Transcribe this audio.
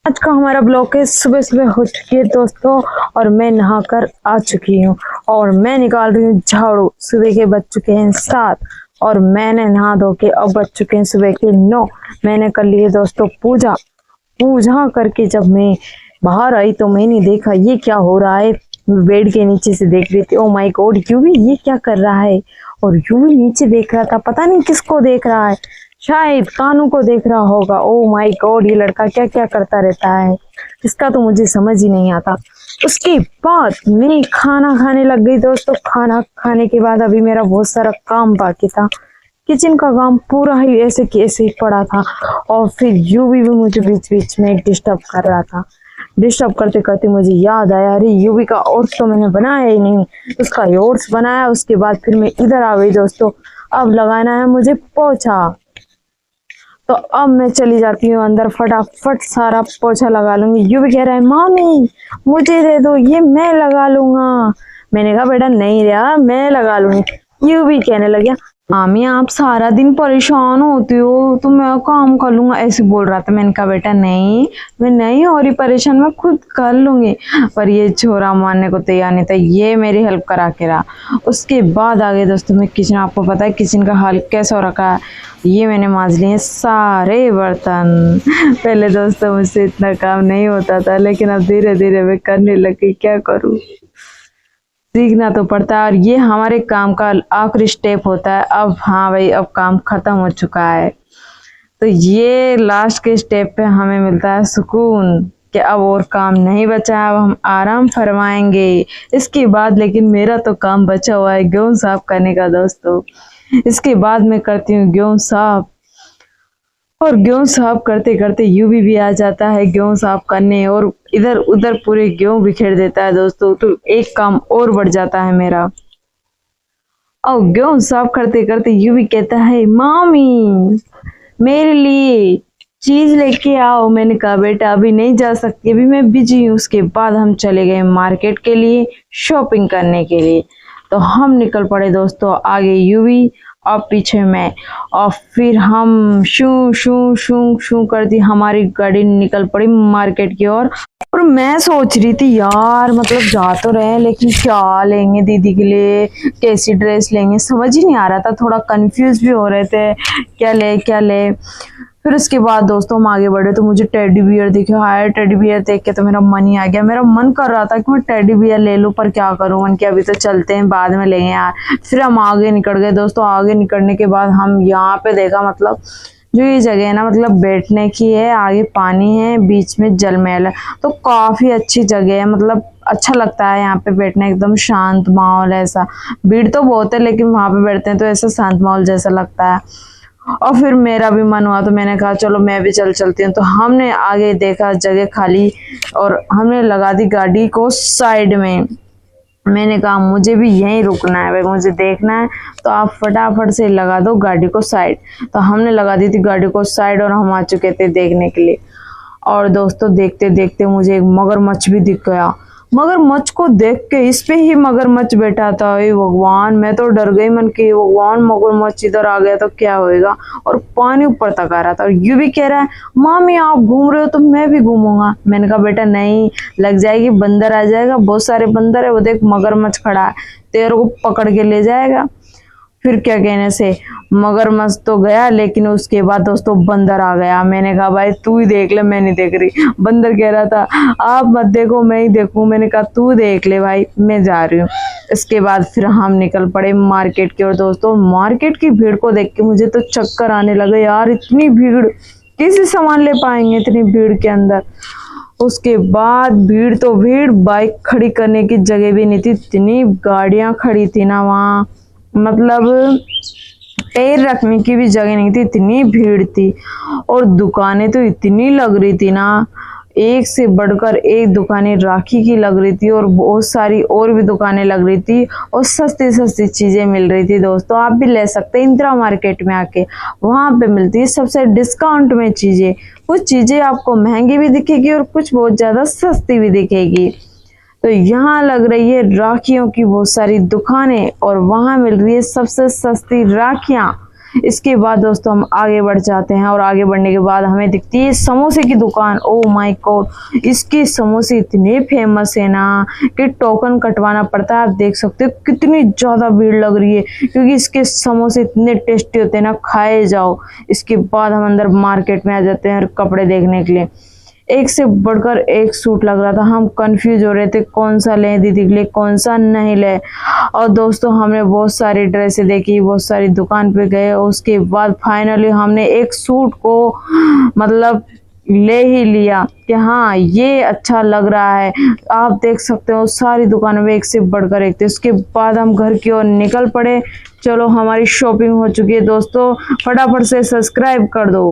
आज का हमारा ब्लॉग है। सुबह सुबह हो चुकी है दोस्तों और मैं नहाकर आ चुकी हूँ और मैं निकाल रही हूँ झाड़ू। सुबह के बज चुके हैं 7 और मैंने नहा धो के अब बज चुके हैं सुबह के 9। मैंने कर ली है दोस्तों पूजा। पूजा करके जब मैं बाहर आई तो मैंने देखा ये क्या हो रहा है। बेड के नीचे से देख रही थी, ओ माय गॉड यूवी ये क्या कर रहा है। और यूवी नीचे देख रहा था, पता नहीं किसको देख रहा है, शायद कानू को देख रहा होगा। ओ माय गॉड ये लड़का क्या क्या करता रहता है, इसका तो मुझे समझ ही नहीं आता। उसके बाद मैं खाना खाने लग गई दोस्तों। खाना खाने के बाद अभी मेरा बहुत सारा काम बाकी था, किचन का काम पूरा ही ऐसे की ऐसे ही पड़ा था। और फिर यूवी भी मुझे बीच बीच में डिस्टर्ब कर रहा था। डिस्टर्ब करते करते मुझे याद आया, अरे यूवी का ओट्स तो मैंने बनाया ही नहीं। उसका ओट्स बनाया, उसके बाद फिर मैं इधर आ गई दोस्तों। अब लगाना है मुझे पोछा, तो अब मैं चली जाती हूँ अंदर, फटाफट सारा पोछा लगा लूंगी। यूवी कह रहा है मामी मुझे दे दो, ये मैं लगा लूंगा। मैंने कहा बेटा नहीं रहा, मैं लगा लूंगी। यूवी कहने लग गया मामी आप सारा दिन परेशान होती हो तो मैं काम कर लूंगा, ऐसे बोल रहा था। मैंने कहा बेटा नहीं, मैं नहीं हो रही परेशान, मैं खुद कर लूंगी। पर ये छोरा मानने को तैयार नहीं था, ये मेरी हेल्प करा के रहा। उसके बाद आगे दोस्तों मैं किचन, आपको पता है किचन का हाल कैसा हो रखा है। ये मैंने मांज लिए सारे बर्तन। पहले दोस्तों मुझसे इतना काम नहीं होता था, लेकिन अब धीरे धीरे मैं करने लगी। क्या करूँ, सीखना तो पड़ता है। और ये हमारे काम का आखिरी स्टेप होता है। अब हाँ भाई अब काम खत्म हो चुका है, तो ये लास्ट के स्टेप पे हमें मिलता है सुकून कि अब और काम नहीं बचा है, अब हम आराम फरमाएंगे इसके बाद। लेकिन मेरा तो काम बचा हुआ है गेहूं साफ करने का दोस्तों। इसके बाद मैं करती हूँ गेहूं साफ, और गेहूं साफ करते करते यूवी भी आ जाता है गेहूं साफ करने, और इधर उधर पूरे गेहूं बिखेर देता है दोस्तों। तो एक काम और बढ़ जाता है मेरा। और गेहूं साफ करते करते यूवी कहता है मामी मेरे लिए चीज लेके आओ। मैंने कहा बेटा अभी नहीं जा सकती, अभी मैं बिजी हूँ। उसके बाद हम चले गए मार्केट के लिए, शॉपिंग करने के लिए। तो हम निकल पड़े दोस्तों, आगे यूवी और पीछे मैं। और फिर हम शू शू शू शू करती हमारी गाड़ी निकल पड़ी मार्केट की ओर। और मैं सोच रही थी यार मतलब जा तो रहे लेकिन क्या लेंगे दीदी के लिए, कैसी ड्रेस लेंगे, समझ ही नहीं आ रहा था। थोड़ा कंफ्यूज भी हो रहे थे क्या ले क्या ले। फिर उसके बाद दोस्तों हम आगे बढ़े तो मुझे टेडी बियर दिखे। हाय टेडी बियर देख के तो मेरा मन ही आ गया। मेरा मन कर रहा था कि मैं टेडी बियर ले लूं, पर क्या करूं, मन के अभी तो चलते हैं बाद में लेंगे यार। फिर हम आगे निकल गए दोस्तों। आगे निकलने के बाद हम यहाँ पे देखा, मतलब जो ये जगह है ना मतलब बैठने की है, आगे पानी है, बीच में जलमहल है, तो काफी अच्छी जगह है। मतलब अच्छा लगता है यहाँ पे बैठना, एकदम शांत माहौल है। ऐसा भीड़ तो बहुत है लेकिन वहां पे बैठते हैं तो ऐसा शांत माहौल जैसा लगता है। और फिर मेरा भी मन हुआ तो मैंने कहा चलो मैं भी चलती हूँ। तो हमने आगे देखा जगह खाली और हमने लगा दी गाड़ी को साइड में। मैंने कहा मुझे भी यहीं रुकना है भाई, मुझे देखना है, तो आप फटाफट से लगा दो गाड़ी को साइड। तो हमने लगा दी थी गाड़ी को साइड और हम आ चुके थे देखने के लिए। और दोस्तों देखते देखते मुझे एक मगरमच्छ भी दिख गया। मगरमच्छ को देख के इस पे ही मगरमच्छ बैठा था। हे भगवान मैं तो डर गई, मन की भगवान मगरमच्छ इधर आ गया तो क्या होएगा। और पानी ऊपर तक आ रहा था और यूं भी कह रहा है मामी आप घूम रहे हो तो मैं भी घूमूंगा। मैंने कहा बेटा नहीं लग जाएगी, बंदर आ जाएगा, बहुत सारे बंदर है, वो देख मगरमच्छ खड़ा है, तेरे को पकड़ के ले जाएगा। फिर क्या कहने से मगरमच्छ तो गया, लेकिन उसके बाद दोस्तों बंदर आ गया। मैंने कहा भाई तू ही देख ले, मैं नहीं देख रही। बंदर कह रहा था आप मत देखो मैं ही देखूं। मैंने कहा तू देख ले भाई, मैं जा रही हूँ। इसके बाद फिर हम निकल पड़े मार्केट की ओर। दोस्तों मार्केट की भीड़ को देख के मुझे तो चक्कर आने लगे यार, इतनी भीड़ कैसे सामान ले पाएंगे इतनी भीड़ के अंदर। उसके बाद भीड़ तो भीड़, बाइक खड़ी करने की जगह भी नहीं थी, इतनी गाड़ियां खड़ी थी ना वहाँ, मतलब पैर रखने की भी जगह नहीं थी, इतनी भीड़ थी। और दुकानें तो इतनी लग रही थी ना, एक से बढ़कर एक दुकानें राखी की लग रही थी और बहुत सारी और भी दुकानें लग रही थी और सस्ती सस्ती चीजें मिल रही थी। दोस्तों आप भी ले सकते हैं इंदिरा मार्केट में आके, वहां पे मिलती है सबसे डिस्काउंट में चीजें। कुछ चीजें आपको महंगी भी दिखेगी और कुछ बहुत ज्यादा सस्ती भी दिखेगी। तो यहाँ लग रही है राखियों की बहुत सारी दुकानें और वहां मिल रही है सबसे सस्ती राखियां। इसके बाद दोस्तों हम आगे बढ़ जाते हैं और आगे बढ़ने के बाद हमें दिखती है समोसे की दुकान। ओ माय गॉड, इसके समोसे इतने फेमस है ना कि टोकन कटवाना पड़ता है। आप देख सकते हो कितनी ज्यादा भीड़ लग रही है, क्योंकि इसके समोसे इतने टेस्टी होते हैं ना, खाए जाओ। इसके बाद हम अंदर मार्केट में आ जाते हैं कपड़े देखने के लिए। एक से बढ़कर एक सूट लग रहा था, हम कंफ्यूज हो रहे थे कौन सा लें दीदी के लिए, कौन सा नहीं ले। और दोस्तों हमने बहुत सारी ड्रेसें देखी, बहुत सारी दुकान पे गए, उसके बाद फाइनली हमने एक सूट को मतलब ले ही लिया कि हाँ ये अच्छा लग रहा है। आप देख सकते हो सारी दुकानों में एक से बढ़कर एक थे। उसके बाद हम घर की ओर निकल पड़े। चलो हमारी शॉपिंग हो चुकी है दोस्तों, फटाफट से सब्सक्राइब कर दो।